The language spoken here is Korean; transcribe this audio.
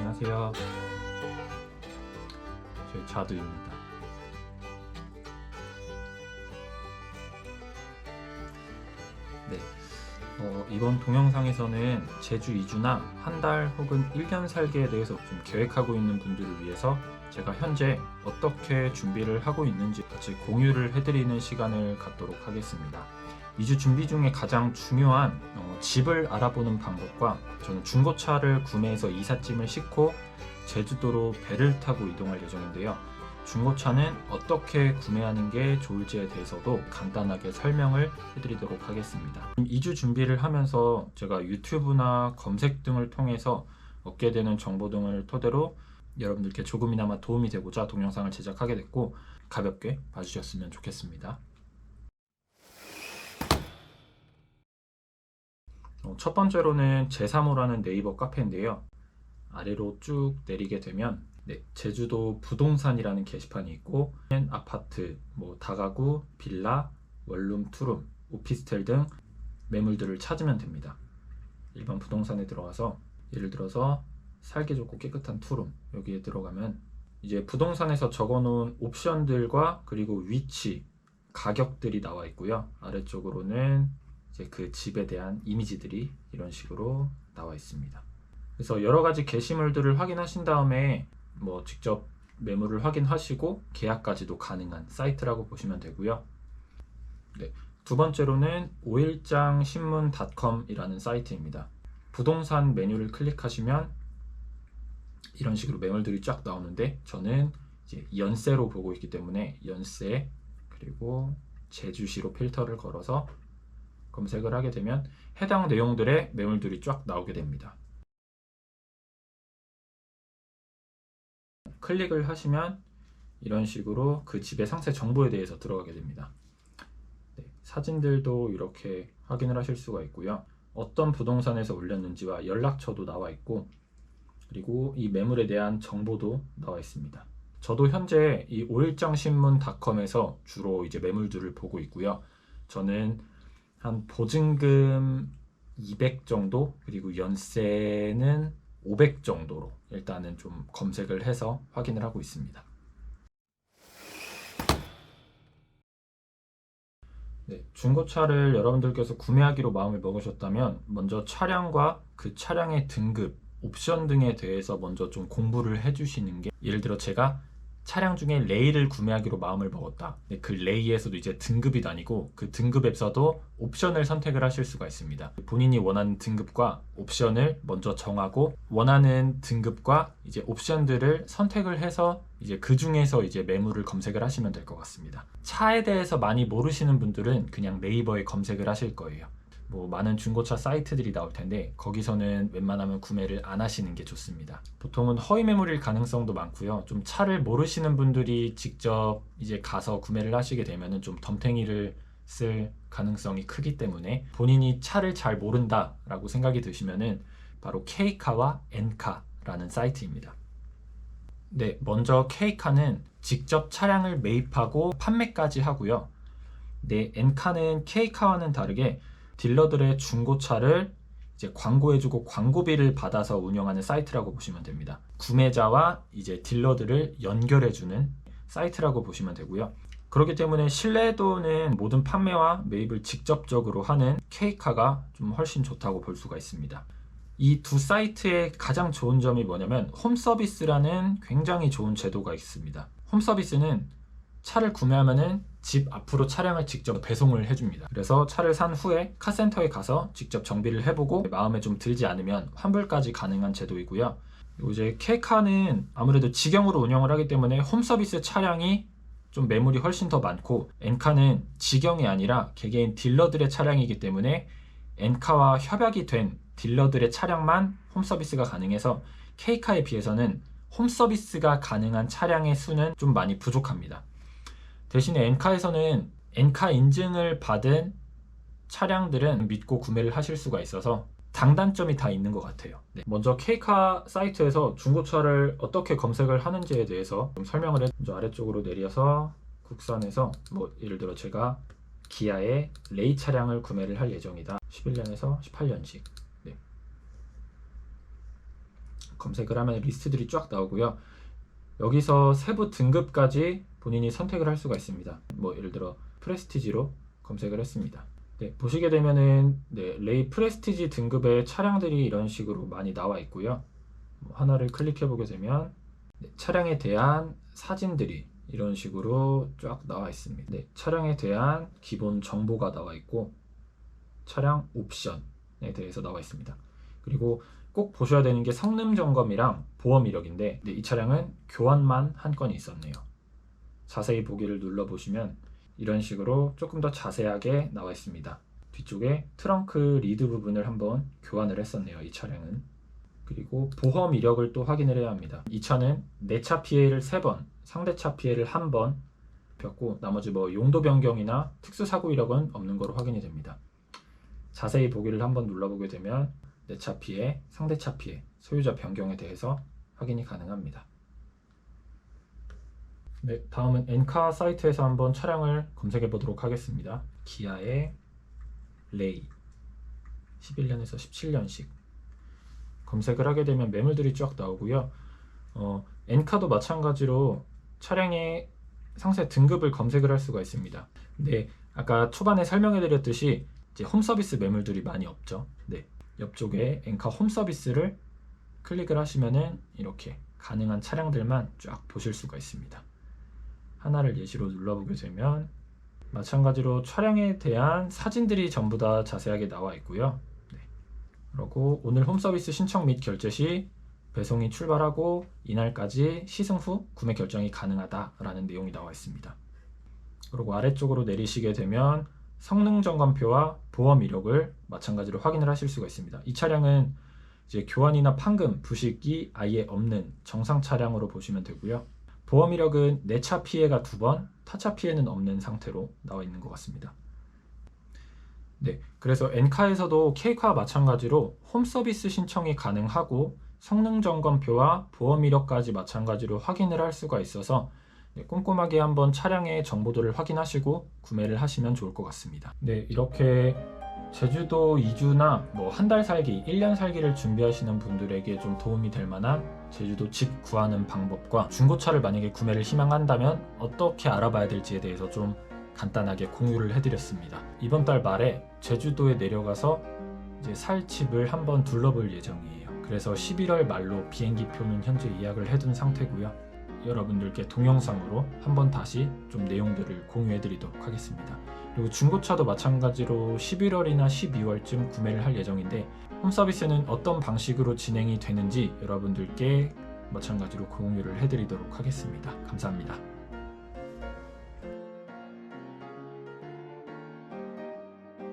안녕하세요. 저희 자두입니다. 네, 이번 동영상에서는 제주 이주나 한 달 혹은 1년 살기에 대해서 좀 계획하고 있는 분들을 위해서 제가 현재 어떻게 준비를 하고 있는지 같이 공유를 해드리는 시간을 갖도록 하겠습니다. 이주 준비 중에 가장 중요한 집을 알아보는 방법과 저는 중고차를 구매해서 이삿짐을 싣고 제주도로 배를 타고 이동할 예정인데요. 중고차는 어떻게 구매하는 게 좋을지에 대해서도 간단하게 설명을 해드리도록 하겠습니다. 이주 준비를 하면서 제가 유튜브나 검색 등을 통해서 얻게 되는 정보 등을 토대로 여러분들께 조금이나마 도움이 되고자 동영상을 제작하게 됐고 가볍게 봐주셨으면 좋겠습니다. 첫 번째로는 제3호라는 네이버 카페인데요. 아래로 쭉 내리게 되면 제주도 부동산이라는 게시판이 있고 아파트, 다가구, 빌라, 원룸, 투룸, 오피스텔 등 매물들을 찾으면 됩니다. 일반 부동산에 들어가서 예를 들어서 살기 좋고 깨끗한 투룸 여기에 들어가면 이제 부동산에서 적어놓은 옵션들과 그리고 위치, 가격들이 나와 있고요. 아래쪽으로는 이제 그 집에 대한 이미지들이 이런 식으로 나와 있습니다. 그래서 여러 가지 게시물들을 확인하신 다음에 직접 매물을 확인하시고 계약까지도 가능한 사이트라고 보시면 되고요. 두 번째로는 오일장신문.com이라는 사이트입니다. 부동산 메뉴를 클릭하시면 이런 식으로 매물들이 쫙 나오는데 저는 이제 연세로 보고 있기 때문에 연세 그리고 제주시로 필터를 걸어서 검색을 하게 되면 해당 내용들의 매물들이 쫙 나오게 됩니다. 클릭을 하시면 이런 식으로 그 집의 상세 정보에 대해서 들어가게 됩니다. 사진들도 이렇게 확인을 하실 수가 있고요. 어떤 부동산에서 올렸는지와 연락처도 나와 있고 그리고 이 매물에 대한 정보도 나와 있습니다. 저도 현재 이 오일장신문.com에서 주로 이제 매물들을 보고 있고요. 저는 한 보증금 200 정도 그리고 연세는 500 정도로 일단은 좀 검색을 해서 확인을 하고 있습니다. 중고차를 여러분들께서 구매하기로 마음을 먹으셨다면 먼저 차량과 그 차량의 등급, 옵션 등에 대해서 먼저 좀 공부를 해주시는 게 예를 들어 제가 차량 중에 레이를 구매하기로 마음을 먹었다. 그 레이에서도 이제 등급이 나뉘고 그 등급에서도 옵션을 선택을 하실 수가 있습니다. 본인이 원하는 등급과 옵션을 먼저 정하고 원하는 등급과 이제 옵션들을 선택을 해서 이제 그 중에서 이제 매물을 검색을 하시면 될 것 같습니다. 차에 대해서 많이 모르시는 분들은 그냥 네이버에 검색을 하실 거예요. 많은 중고차 사이트들이 나올 텐데 거기서는 웬만하면 구매를 안 하시는 게 좋습니다. 보통은 허위 매물일 가능성도 많고요. 좀 차를 모르시는 분들이 직접 이제 가서 구매를 하시게 되면은 좀 덤탱이를 쓸 가능성이 크기 때문에 본인이 차를 잘 모른다라고 생각이 드시면은 바로 K카와 N카라는 사이트입니다. 먼저 K카는 직접 차량을 매입하고 판매까지 하고요. N카는 K카와는 다르게 딜러들의 중고차를 이제 광고해주고 광고비를 받아서 운영하는 사이트라고 보시면 됩니다. 구매자와 이제 딜러들을 연결해주는 사이트라고 보시면 되고요. 그렇기 때문에 신뢰도는 모든 판매와 매입을 직접적으로 하는 K카가 좀 훨씬 좋다고 볼 수가 있습니다. 이 두 사이트의 가장 좋은 점이 뭐냐면 홈서비스라는 굉장히 좋은 제도가 있습니다. 홈서비스는 차를 구매하면은 집 앞으로 차량을 직접 배송을 해줍니다. 그래서 차를 산 후에 카센터에 가서 직접 정비를 해보고 마음에 좀 들지 않으면 환불까지 가능한 제도이고요. 그리고 이제 K카는 아무래도 직영으로 운영을 하기 때문에 홈서비스 차량이 좀 매물이 훨씬 더 많고 N카는 직영이 아니라 개개인 딜러들의 차량이기 때문에 N카와 협약이 된 딜러들의 차량만 홈서비스가 가능해서 K카에 비해서는 홈서비스가 가능한 차량의 수는 좀 많이 부족합니다. 대신에 N카에서는 N카 인증을 받은 차량들은 믿고 구매를 하실 수가 있어서 장단점이 다 있는 것 같아요. 먼저 K카 사이트에서 중고차를 어떻게 검색을 하는지에 대해서 좀 설명을 먼저 아래쪽으로 내려서 국산에서 예를 들어 제가 기아의 레이 차량을 구매를 할 예정이다. 11년에서 18년식 검색을 하면 리스트들이 쫙 나오고요. 여기서 세부 등급까지 본인이 선택을 할 수가 있습니다. 뭐 예를 들어 프레스티지로 검색을 했습니다. 네, 보시게 되면은 레이 프레스티지 등급의 차량들이 이런 식으로 많이 나와 있고요. 하나를 클릭해 보게 되면 차량에 대한 사진들이 이런 식으로 쫙 나와 있습니다. 차량에 대한 기본 정보가 나와 있고 차량 옵션에 대해서 나와 있습니다. 그리고 꼭 보셔야 되는 게 성능 점검이랑 보험 이력인데 이 차량은 교환만 한 건이 있었네요. 자세히 보기를 눌러보시면 이런 식으로 조금 더 자세하게 나와 있습니다. 뒤쪽에 트렁크 리드 부분을 한번 교환을 했었네요. 이 차량은. 그리고 보험 이력을 또 확인을 해야 합니다. 이 차는 내차 피해를 3번, 상대차 피해를 1번 폈고 나머지 뭐 용도 변경이나 특수사고 이력은 없는 거로 확인이 됩니다. 자세히 보기를 한번 눌러보게 되면 내차 피해, 상대차 피해, 소유자 변경에 대해서 확인이 가능합니다. 네, 다음은 엔카 사이트에서 한번 차량을 검색해 보도록 하겠습니다. 기아의 레이 11년에서 17년식 검색을 하게 되면 매물들이 쫙 나오고요. 엔카도 마찬가지로 차량의 상세 등급을 검색을 할 수가 있습니다. 근데 아까 초반에 설명해 드렸듯이 이제 홈서비스 매물들이 많이 없죠. 네, 옆쪽에 엔카 홈서비스를 클릭을 하시면은 이렇게 가능한 차량들만 쫙 보실 수가 있습니다. 하나를 예시로 눌러보게 되면 마찬가지로 차량에 대한 사진들이 전부 다 자세하게 나와 있고요. 네. 그리고 오늘 홈서비스 신청 및 결제 시 배송이 출발하고 이날까지 시승 후 구매 결정이 가능하다라는 내용이 나와 있습니다. 그리고 아래쪽으로 내리시게 되면 성능 점검표와 보험 이력을 마찬가지로 확인을 하실 수가 있습니다. 이 차량은 이제 교환이나 판금, 부식이 아예 없는 정상 차량으로 보시면 되고요. 보험 이력은 내차 피해가 2번, 타차 피해는 없는 상태로 나와 있는 것 같습니다. 네, 그래서 엔카에서도 K카와 마찬가지로 홈서비스 신청이 가능하고 성능 점검표와 보험 이력까지 마찬가지로 확인을 할 수가 있어서 꼼꼼하게 한번 차량의 정보들을 확인하시고 구매를 하시면 좋을 것 같습니다. 네, 이렇게 제주도 2주나 뭐 한 달 살기, 1년 살기를 준비하시는 분들에게 좀 도움이 될 만한 제주도 집 구하는 방법과 중고차를 만약에 구매를 희망한다면 어떻게 알아봐야 될지에 대해서 좀 간단하게 공유를 해드렸습니다. 이번 달 말에 제주도에 내려가서 이제 살 집을 한번 둘러볼 예정이에요. 그래서 11월 말로 비행기표는 현재 예약을 해둔 상태고요. 여러분들께 동영상으로 한번 다시 좀 내용들을 공유해 드리도록 하겠습니다. 그리고 중고차도 마찬가지로 11월이나 12월쯤 구매를 할 예정인데 홈서비스는 어떤 방식으로 진행이 되는지 여러분들께 마찬가지로 공유를 해 드리도록 하겠습니다. 감사합니다.